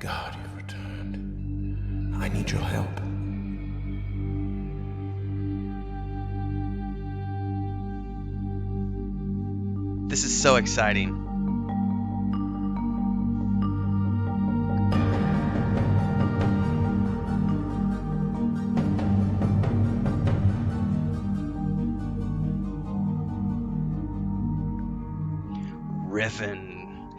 God you've returned. I need your help. This is so exciting. Riven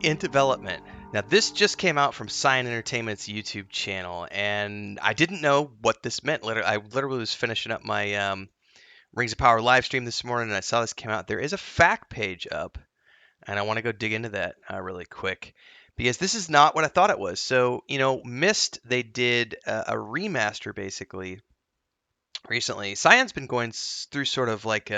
in development. Now, this just came out from Cyan Entertainment's YouTube channel, and I didn't know what this meant. I literally was finishing up my Rings of Power live stream this morning, and I saw this came out. There is a fact page up, and I want to go dig into that really quick because this is not what I thought it was. So, Myst, they did a remaster basically recently. Cyan's been going through sort of like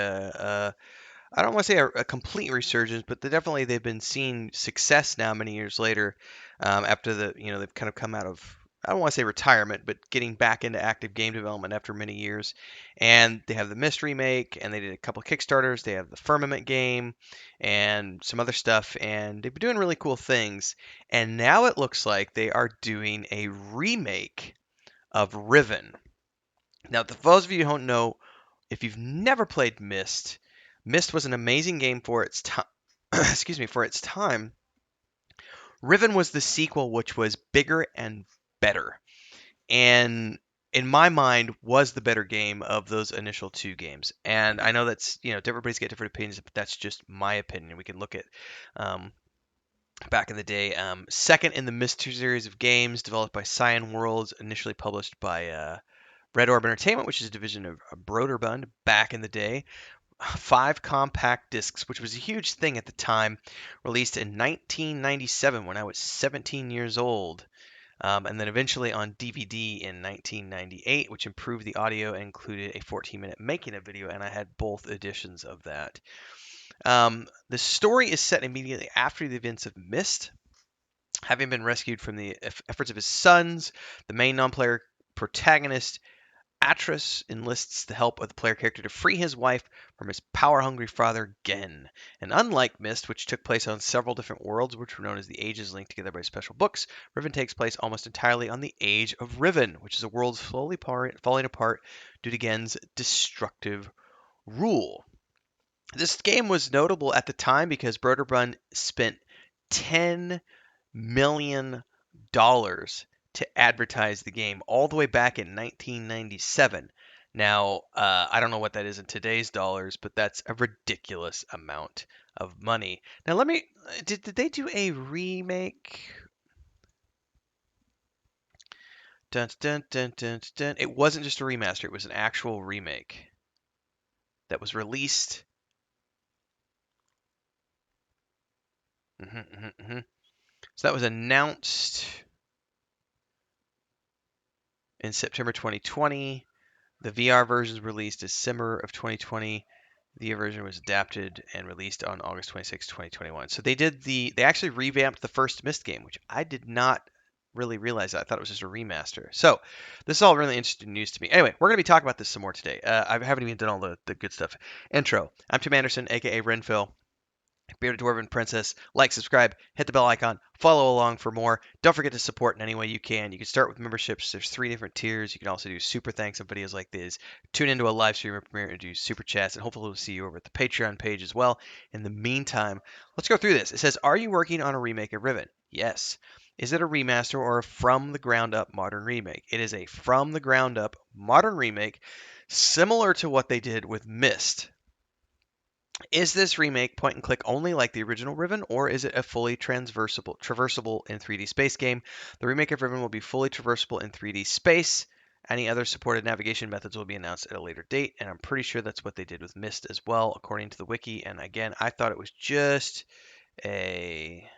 I don't want to say a complete resurgence, but they've been seeing success now many years later, after they've kind of come out of, I don't want to say retirement, but getting back into active game development after many years. And they have the Myst remake, and they did a couple of Kickstarters. They have the Firmament game and some other stuff, and they've been doing really cool things. And now it looks like they are doing a remake of Riven. Now, for those of you who don't know, if you've never played Myst, Myst was an amazing game for its time. Excuse me, for its time. Riven was the sequel, which was bigger and better, and in my mind was the better game of those initial two games. And I know that's everybody's got different opinions, but that's just my opinion. We can look at back in the day. Second in the Myst series of games, developed by Cyan Worlds, initially published by Red Orb Entertainment, which is a division of Broderbund back in the day. 5 compact discs, which was a huge thing at the time, released in 1997 when I was 17 years old. And then eventually on DVD in 1998, which improved the audio and included a 14-minute making of video, and I had both editions of that. The story is set immediately after the events of Myst. Having been rescued from the efforts of his sons, the main non-player protagonist Atris enlists the help of the player character to free his wife from his power-hungry father, Gen. And unlike Myst, which took place on several different worlds, which were known as the Ages linked together by special books, Riven takes place almost entirely on the Age of Riven, which is a world slowly falling apart due to Gen's destructive rule. This game was notable at the time because Broderbund spent $10 million to advertise the game all the way back in 1997. Now, I don't know what that is in today's dollars, but that's a ridiculous amount of money. Now, did they do a remake? Dun, dun, dun, dun, dun. It wasn't just a remaster, it was an actual remake that was released. So that was announced in September 2020. The VR version was released December of 2020. The version was adapted and released on August 26, 2021. So they actually revamped the first Myst game, which I did not really realize that. I thought it was just a remaster. So this is all really interesting news to me. Anyway, we're going to be talking about this some more today. I haven't even done all the good stuff. Intro. I'm Tim Anderson, aka Renfill. Bearded Dwarven Princess. Like, subscribe, hit the bell icon, follow along for more. Don't forget to support in any way you can. You can start with memberships. There's 3 different tiers. You can also do super thanks on videos like this. Tune into a live stream or premiere and do super chats, and hopefully we'll see you over at the Patreon page as well. In the meantime, let's go through this. It says, are you working on a remake of Riven? Yes. Is it a remaster or a from the ground up modern remake? It is a from the ground up modern remake, similar to what they did with Myst. Is this remake point and click only like the original Riven, or is it a fully traversable in 3D space game? The remake of Riven will be fully traversable in 3D space. Any other supported navigation methods will be announced at a later date, and I'm pretty sure that's what they did with Myst as well, according to the wiki. And again, I thought it was just a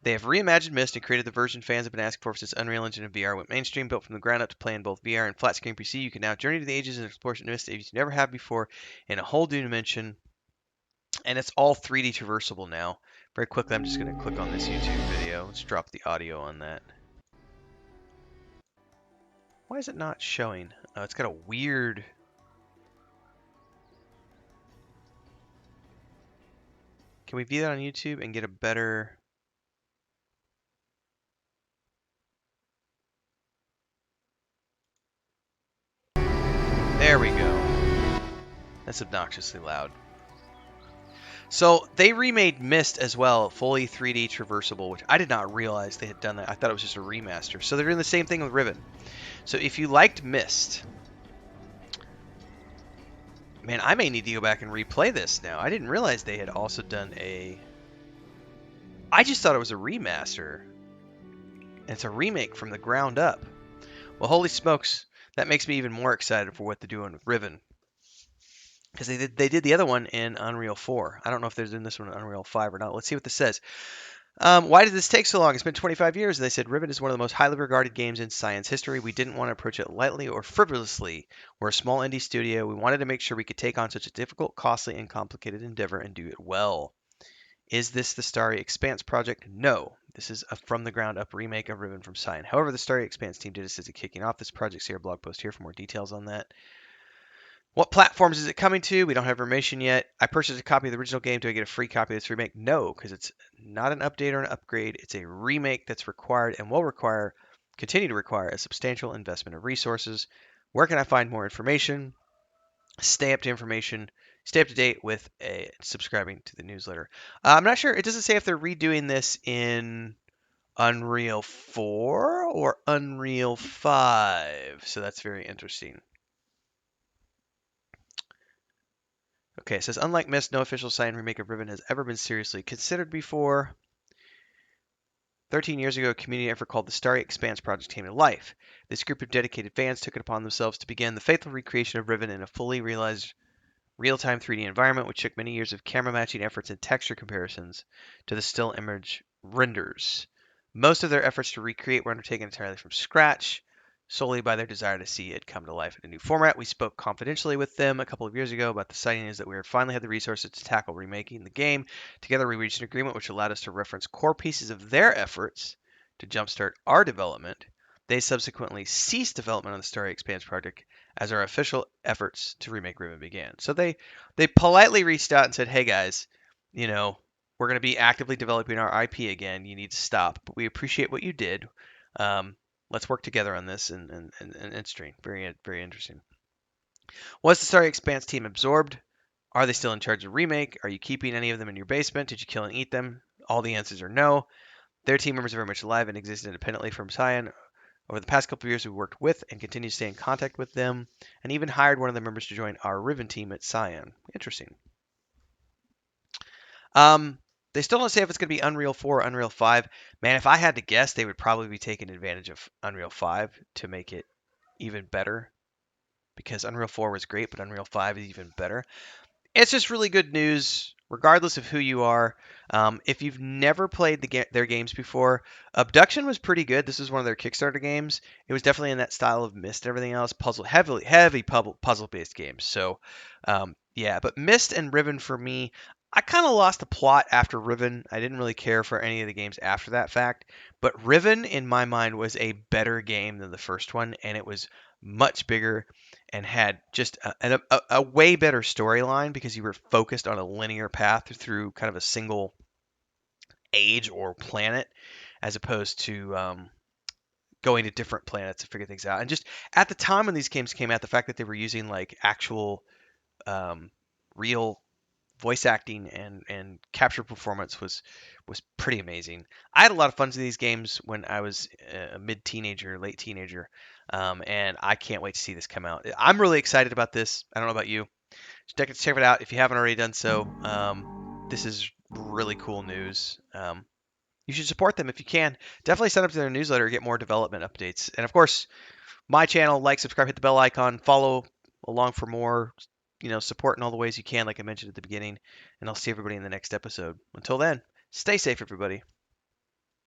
They have reimagined Myst and created the version fans have been asking for since Unreal Engine and VR went mainstream. Built from the ground up to play in both VR and flat screen PC, you can now journey to the ages and explore Myst as you never have before in a whole new dimension. And it's all 3D traversable now. Very quickly, I'm just going to click on this YouTube video. Let's drop the audio on that. Why is it not showing? Oh, it's got a weird... Can we view that on YouTube and get a better... There we go. That's obnoxiously loud. So they remade Myst as well, fully 3D traversable, which I did not realize they had done that. I thought it was just a remaster. So they're doing the same thing with Riven. So if you liked Myst, man, I may need to go back and replay this now. I didn't realize they had also done a... I just thought it was a remaster. And it's a remake from the ground up. Well, holy smokes, that makes me even more excited for what they're doing with Riven. Because they did the other one in Unreal 4. I don't know if they're doing this one in Unreal 5 or not. Let's see what this says. Why did this take so long? It's been 25 years, and they said Riven is one of the most highly regarded games in Cyan's history. We didn't want to approach it lightly or frivolously. We're a small indie studio. We wanted to make sure we could take on such a difficult, costly, and complicated endeavor and do it well. Is this the Starry Expanse project? No. This is a from-the-ground-up remake of Riven from Cyan. However, the Starry Expanse team did assist in kicking off this project. See our blog post here for more details on that. What platforms is it coming to? We don't have information yet. I purchased a copy of the original game. Do I get a free copy of this remake? No, because it's not an update or an upgrade. It's a remake that's required and will continue to require a substantial investment of resources. Where can I find more information? Stay up to date with subscribing to the newsletter. I'm not sure. It doesn't say if they're redoing this in Unreal 4 or Unreal 5. So that's very interesting. Okay, it says, unlike Myst, no official Cyan remake of Riven has ever been seriously considered before. 13 years ago, a community effort called the Starry Expanse Project came to life. This group of dedicated fans took it upon themselves to begin the faithful recreation of Riven in a fully realized real-time 3D environment, which took many years of camera matching efforts and texture comparisons to the still image renders. Most of their efforts to recreate were undertaken entirely from scratch, solely by their desire to see it come to life in a new format. We spoke confidentially with them a couple of years ago about the exciting news that we finally had the resources to tackle remaking the game. Together, we reached an agreement which allowed us to reference core pieces of their efforts to jumpstart our development. They subsequently ceased development on the Starry Expanse project as our official efforts to remake Riven began. So they politely reached out and said, "Hey guys, we're going to be actively developing our IP again. You need to stop, but we appreciate what you did. Let's work together on this and stream." Very, very interesting. Was the Starry Expanse team absorbed? Are they still in charge of remake? Are you keeping any of them in your basement? Did you kill and eat them? All the answers are no. Their team members are very much alive and exist independently from Cyan. Over the past couple of years, we've worked with and continue to stay in contact with them, and even hired one of the members to join our Riven team at Cyan. Interesting. They still don't say if it's going to be Unreal 4 or Unreal 5. Man, if I had to guess, they would probably be taking advantage of Unreal 5 to make it even better, because Unreal 4 was great, but Unreal 5 is even better. It's just really good news, regardless of who you are. If you've never played their games before, Abduction was pretty good. This was one of their Kickstarter games. It was definitely in that style of Myst and everything else, heavy puzzle-based games. So, yeah. But Myst and Riven for me, I kind of lost the plot after Riven. I didn't really care for any of the games after that fact. But Riven, in my mind, was a better game than the first one, and it was much bigger and had just a way better storyline because you were focused on a linear path through kind of a single age or planet, as opposed to going to different planets to figure things out. And just at the time when these games came out, the fact that they were using like actual real voice acting and capture performance was pretty amazing. I had a lot of fun with these games when I was a mid-teenager, late teenager, and I can't wait to see this come out. I'm really excited about this. I don't know about you. Check it out if you haven't already done so. This is really cool news. You should support them if you can. Definitely sign up to their newsletter to get more development updates. And of course, my channel, like, subscribe, hit the bell icon, follow along for more, support in all the ways you can, like I mentioned at the beginning. And I'll see everybody in the next episode. Until then, stay safe, everybody.